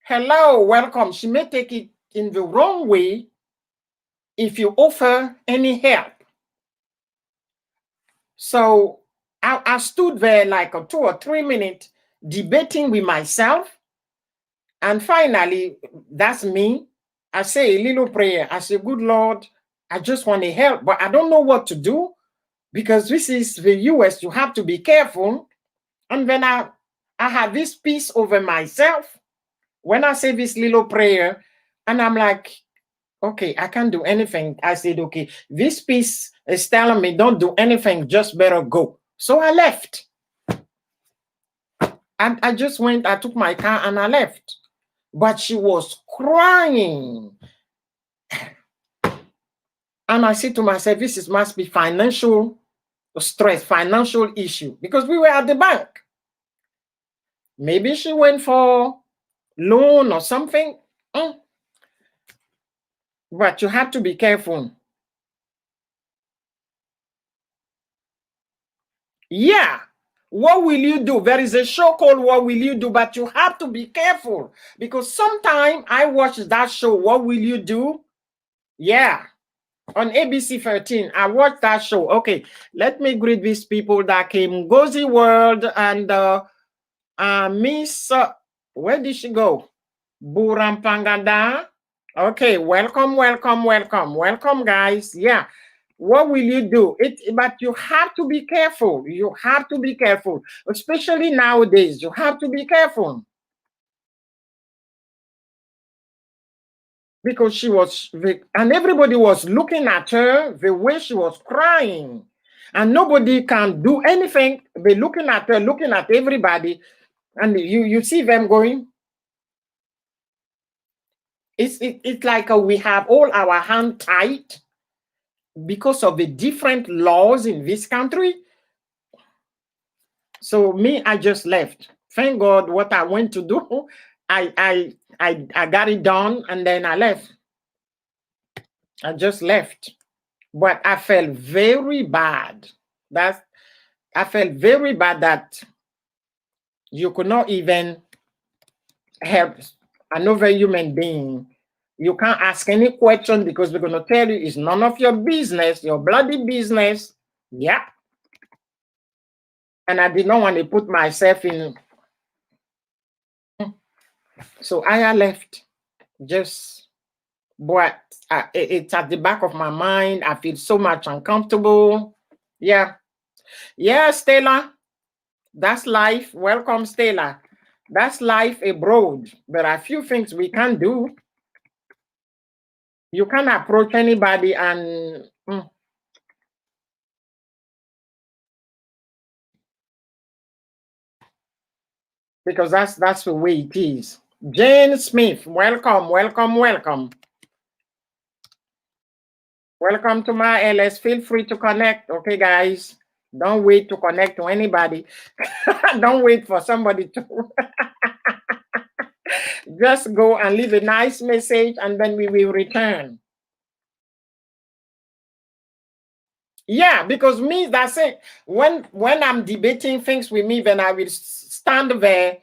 Hello, welcome. She may take it in the wrong way if you offer any help. So I stood there like 2 or 3 minutes debating with myself. And finally, that's me. I say a little prayer. I say, "Good Lord, I just want to help, but I don't know what to do, because this is the US. You have to be careful." And then I had this peace over myself when I say this little prayer, and I'm like, okay, I can't do anything. I said, okay, this peace is telling me don't do anything, just better go. So I left. And I just went, I took my car and I left. But she was crying. And I said to myself, this must be financial stress, financial issue, because we were at the bank. Maybe she went for loan or something. But you have to be careful. Yeah. What will you do? There is a show called What Will You Do? But you have to be careful, because sometimes I watch that show, What Will You Do? Yeah. On ABC 13, I watched that show. Okay, let me greet these people that came. Gozi World and Miss, where did she go? Burampangada. Okay, welcome, welcome, welcome, welcome, guys. Yeah. What will you do? But you have to be careful. You have to be careful, especially nowadays. You have to be careful because she was, and everybody was looking at her the way she was crying, and nobody can do anything. Be looking at her, looking at everybody, and you see them going. It's like we have all our hand tied because of the different laws in this country. So me, I just left. Thank God what I went to do, I got it done and then I left. I just left. But I felt very bad. I felt very bad that you could not even help another human being. You can't ask any question because we're going to tell you it's none of your business, your bloody business. Yeah. And I did not want to put myself in. So I left. Just, but it's at the back of my mind. I feel so much uncomfortable. Yeah. Yeah, Stella. That's life. Welcome, Stella. That's life abroad. There are a few things we can do. You can't approach anybody and because that's the way it is. Jane Smith, welcome, welcome, welcome. Welcome to my LS. Feel free to connect. Okay, guys. Don't wait to connect to anybody. Don't wait for somebody to just go and leave a nice message and then we will return. Yeah, because me, that's it. When I'm debating things with me, then I will stand there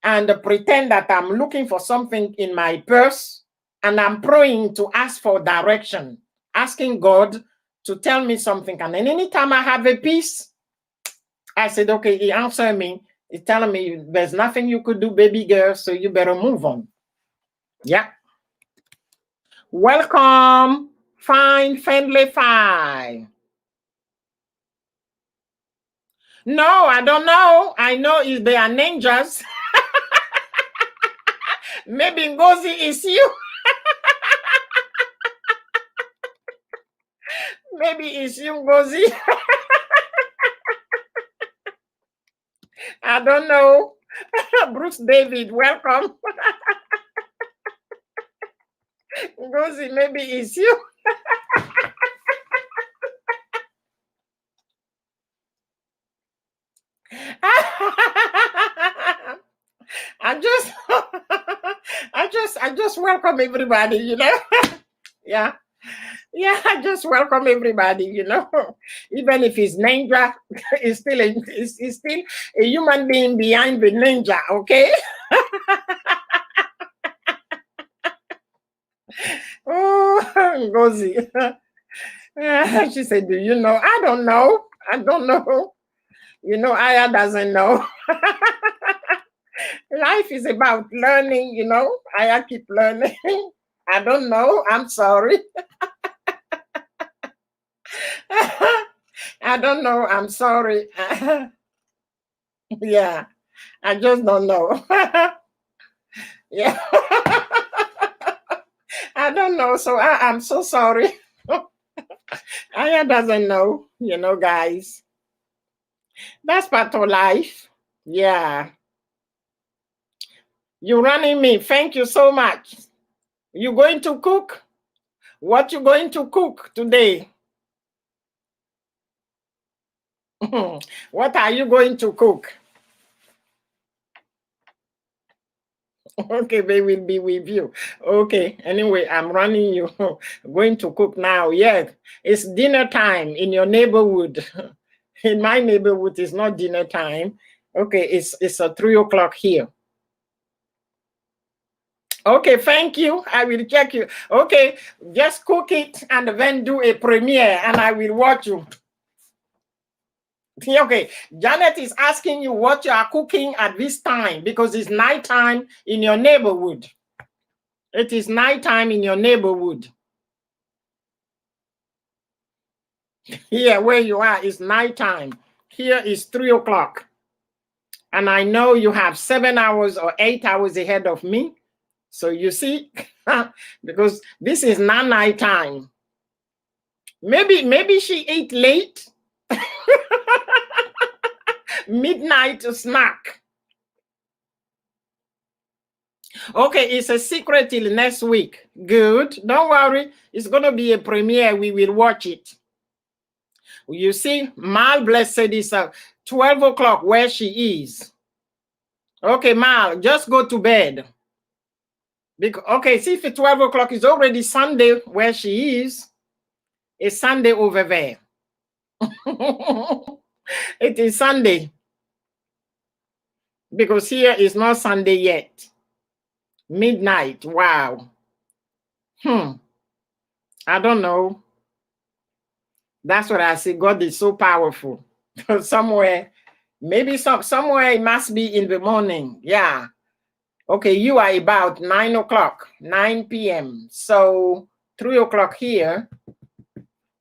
and pretend that I'm looking for something in my purse and I'm praying to ask for direction, asking God to tell me something. And then anytime I have a peace, I said, okay, he answered me. He's telling me there's nothing you could do, baby girl, so you better move on. Yeah. Welcome, Fine Friendly Fine. No, I don't know. I know if they are ninjas. Maybe Ngozi is you. Maybe it's you, Ngozi. I don't know. Bruce David, welcome. Ngozi, maybe it's you. I just welcome everybody, you know. Yeah. Yeah, I just welcome everybody, you know. Even if it's ninja, it's still it's still a human being behind the ninja, okay? Oh, Ngozi. She said, do you know? I don't know. I don't know. You know, Aya doesn't know. Life is about learning, you know. Aya keep learning. I don't know. I'm sorry. I don't know. I'm sorry. Yeah, I just don't know. Yeah. I don't know. So I'm so sorry. Aya doesn't know, you know, guys. That's part of life. Yeah. You're running me. Thank you so much. You going to cook? What you going to cook today? What are you going to cook? Okay, they will be with you. Okay, anyway, I'm running you. Going to cook now. Yes, it's dinner time in your neighborhood. In my neighborhood, it's not dinner time. Okay, it's a 3 o'clock here. Okay, thank you. I will check you. Okay, just cook it and then do a premiere and I will watch you. Okay, Janet is asking you what you are cooking at this time because it's nighttime in your neighborhood. It is nighttime in your neighborhood. Here where you are is nighttime. Here is 3 o'clock. And I know you have 7 hours or 8 hours ahead of me. So you see, because this is not nighttime. Maybe she ate late. Midnight snack. Okay, it's a secret till next week. Good. Don't worry. It's going to be a premiere. We will watch it. You see, Mal Blessed is 12 o'clock where she is. Okay, Mal, just go to bed. Okay, see if it's 12 o'clock, it's already Sunday where she is. It's Sunday over there. It is Sunday. Because here is not Sunday yet. Midnight, wow. I don't know. That's what I say. God is so powerful. Somewhere, maybe somewhere it must be in the morning. Yeah. Okay, you are about 9 o'clock, 9 p.m. So 3 o'clock here.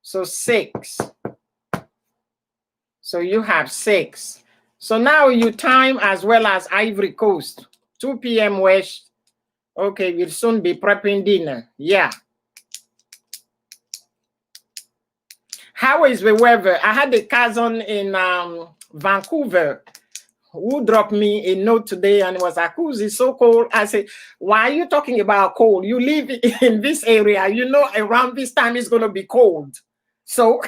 So 6. So you have 6. So now you time as well as Ivory Coast. 2 p.m. West. Okay, we'll soon be prepping dinner. Yeah. How is the weather? I had a cousin in Vancouver who dropped me a note today and it was like, it's so cold. I said, why are you talking about cold? You live in this area. You know, around this time it's going to be cold. So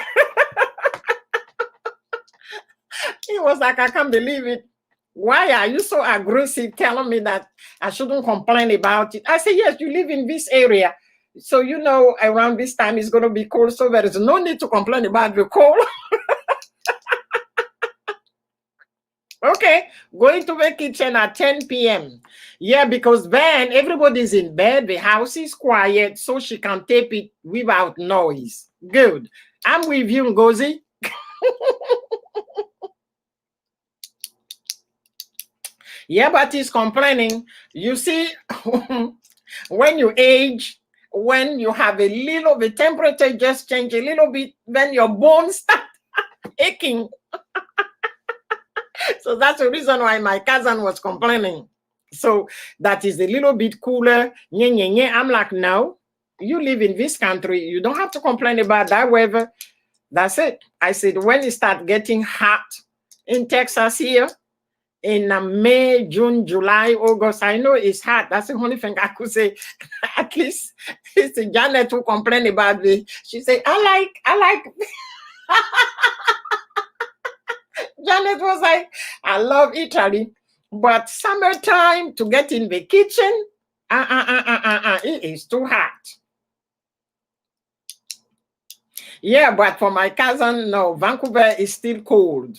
he was like, I can't believe it. Why are you so aggressive telling me that I shouldn't complain about it? I said, yes, you live in this area. So, you know, around this time it's going to be cold. So there is no need to complain about the cold. Okay, going to the kitchen at 10 p.m. Yeah, because then everybody's in bed. The house is quiet, so she can tape it without noise. Good. I'm with you, Ngozi. Yeah, but he's complaining. You see, when you age, when you have a little, the temperature just change a little bit, then your bones start aching. So that's the reason why my cousin was complaining. So that is a little bit cooler. I'm like, no, you live in this country. You don't have to complain about that weather. That's it. I said, when it starts getting hot in Texas here, in May, June, July, August, I know it's hot. That's the only thing I could say. At least it's Janet who complained about me. She said, I like. Janet was like, I love Italy, but summertime to get in the kitchen, it is too hot. Yeah, but for my cousin, no, Vancouver is still cold.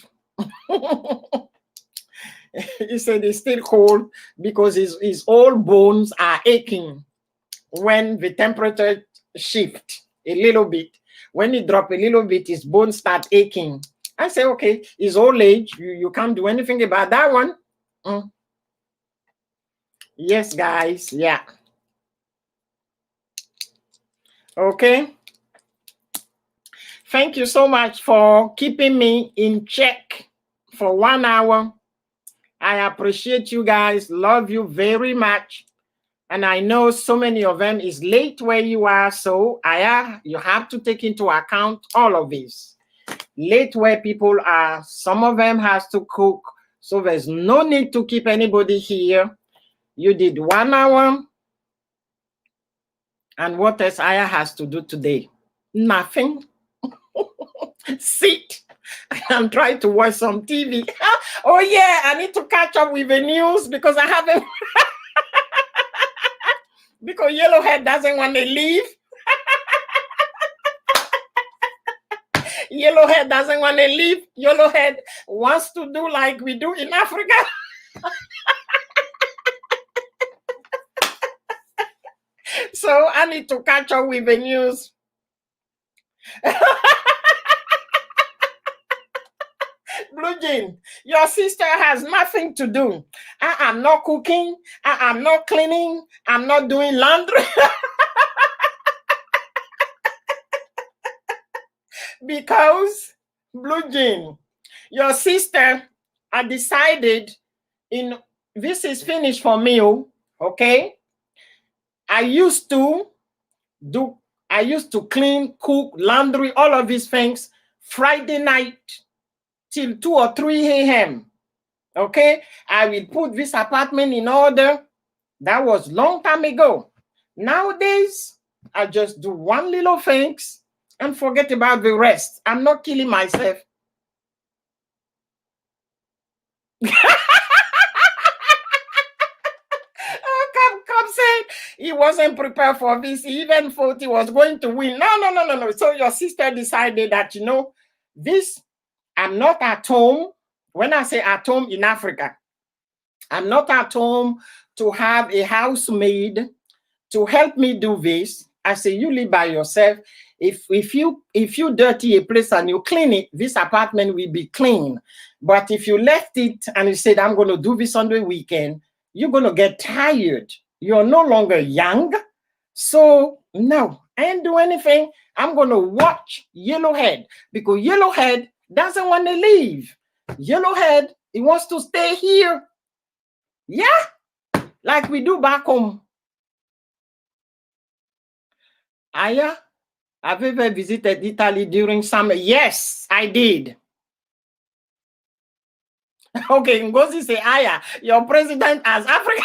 He said it's still cold because his old bones are aching when the temperature shift a little bit. When it drop a little bit, his bones start aching. I say, okay, it's old age. You can't do anything about that one. Yes, guys. Yeah. Okay. Thank you so much for keeping me in check for 1 hour. I appreciate you guys. Love you very much. And I know so many of them is late where you are. So you have to take into account all of this. Late where people are, some of them has to cook. So there's no need to keep anybody here. You did 1 hour. And what else Aya has to do today? Nothing. Sit and try to watch some TV. Oh yeah, I need to catch up with the news because I haven't. Because Yellowhead doesn't want to leave. Yellowhead doesn't want to leave. Yellowhead wants to do like we do in Africa. So I need to catch up with the news. Blue Jean, your sister has nothing to do. I am not cooking. I am not cleaning. I'm not doing laundry. Because, Blue Jean, your sister, I decided this is finished for me, okay? I used to clean, cook, laundry, all of these things Friday night till 2 or 3 a.m. Okay, I will put this apartment in order. That was long time ago. Nowadays, I just do one little things and forget about the rest. I'm not killing myself. Come said he wasn't prepared for this. He even thought he was going to win. No. So your sister decided that, this, I'm not at home. When I say at home in Africa, I'm not at home to have a housemaid to help me do this. I say, you live by yourself. If you dirty a place and you clean it, this apartment will be clean. But if you left it and you said, I'm going to do this on the weekend, you're going to get tired. You're no longer young. So no, I ain't do anything. I'm going to watch Yellowhead because Yellowhead doesn't want to leave. Yellowhead, he wants to stay here. Yeah, like we do back home. Aya, have you ever visited Italy during summer? Yes, I did. Okay, Ngozi say, Aya, your president as Africa.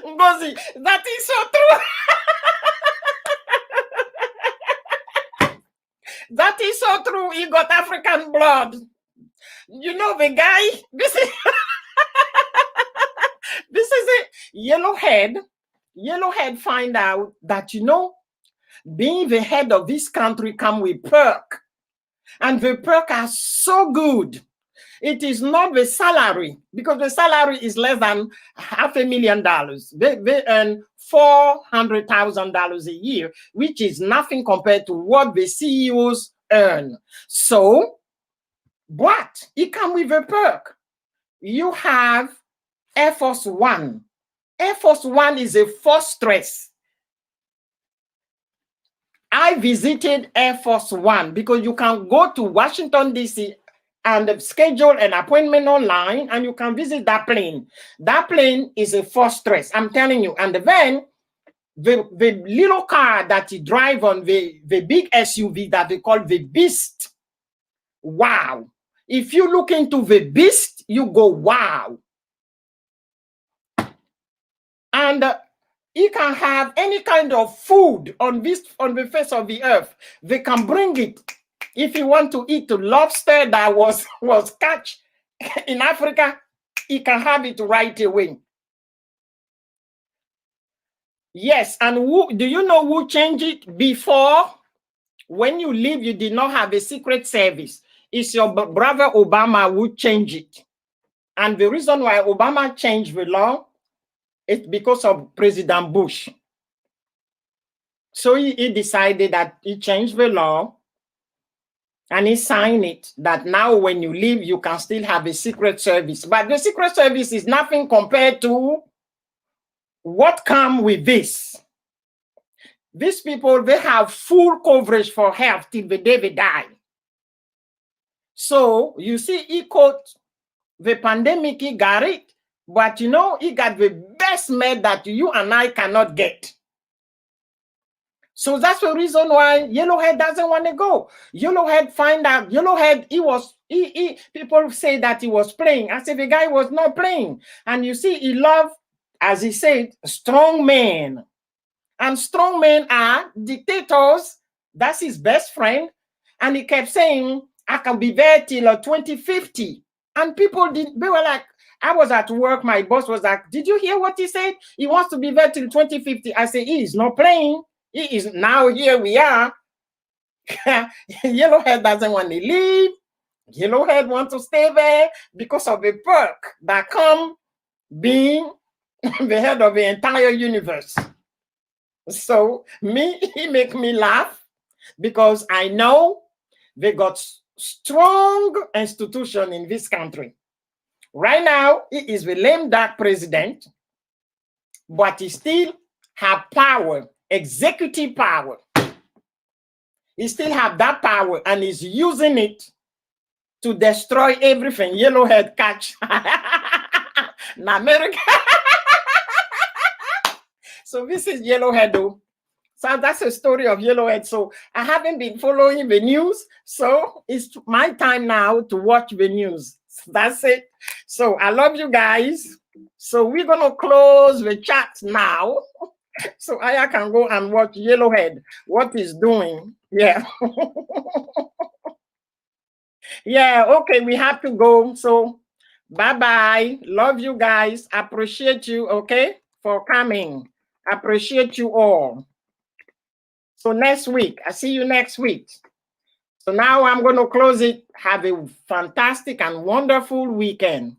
Ngozi, that is so true. That is so true. He got African blood. You know the guy? This is this is it. Yellowhead find out that, being the head of this country come with perk. And the perk are so good. It is not the salary, because the salary is less than $500,000. They earn $400,000 a year, which is nothing compared to what the CEOs earn. So, but it comes with a perk. You have Air Force One. Air Force One is a fortress. I visited Air Force One because you can go to Washington, D.C. and schedule an appointment online and you can visit that plane. That plane is a fortress, I'm telling you. And then the little car that you drive on, the big SUV that they call the Beast. Wow. If you look into the Beast, you go, wow. And you can have any kind of food on the face of the earth. They can bring it. If you want to eat a lobster that was catch in Africa, you can have it right away. Yes, and do you know who changed it? Before, when you leave, you did not have a secret service. It's your brother Obama who changed it. And the reason why Obama changed the law, it's because of President Bush. So he decided that he changed the law and he signed it that now when you leave, you can still have a secret service. But the secret service is nothing compared to what comes with this. These people, they have full coverage for health till the day they die. So you see, he caught the pandemic, he got it, but he got the best med that you and I cannot get. So that's the reason why Yellowhead doesn't want to go. Yellowhead find out, Yellowhead, people say that he was playing. I said the guy was not playing. And you see, he loved, as he said, strong men. And strong men are dictators. That's his best friend. And he kept saying, I can be there till 2050. And people they were like, I was at work, my boss was like, did you hear what he said? He wants to be there till 2050. I said, he is not playing. He is now, here we are. Yellowhead doesn't want to leave. Yellowhead wants to stay there because of the perk that come being the head of the entire universe. So he make me laugh because I know they got strong institution in this country. Right now, he is the lame duck president, but he still have power, executive power. He still have that power and is using it to destroy everything. Yellowhead catch. In America. So this is Yellowhead though. So that's a story of Yellowhead. So I haven't been following the news. So it's my time now to watch the news. That's it. So I love you guys. So we're going to close the chat now. So Aya can go and watch Yellowhead, what he's doing. Yeah. Yeah, okay, we have to go. So bye-bye. Love you guys. Appreciate you, okay, for coming. Appreciate you all. So next week, I see you next week. So now I'm going to close it. Have a fantastic and wonderful weekend.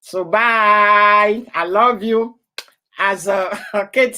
So bye. I love you. As Kate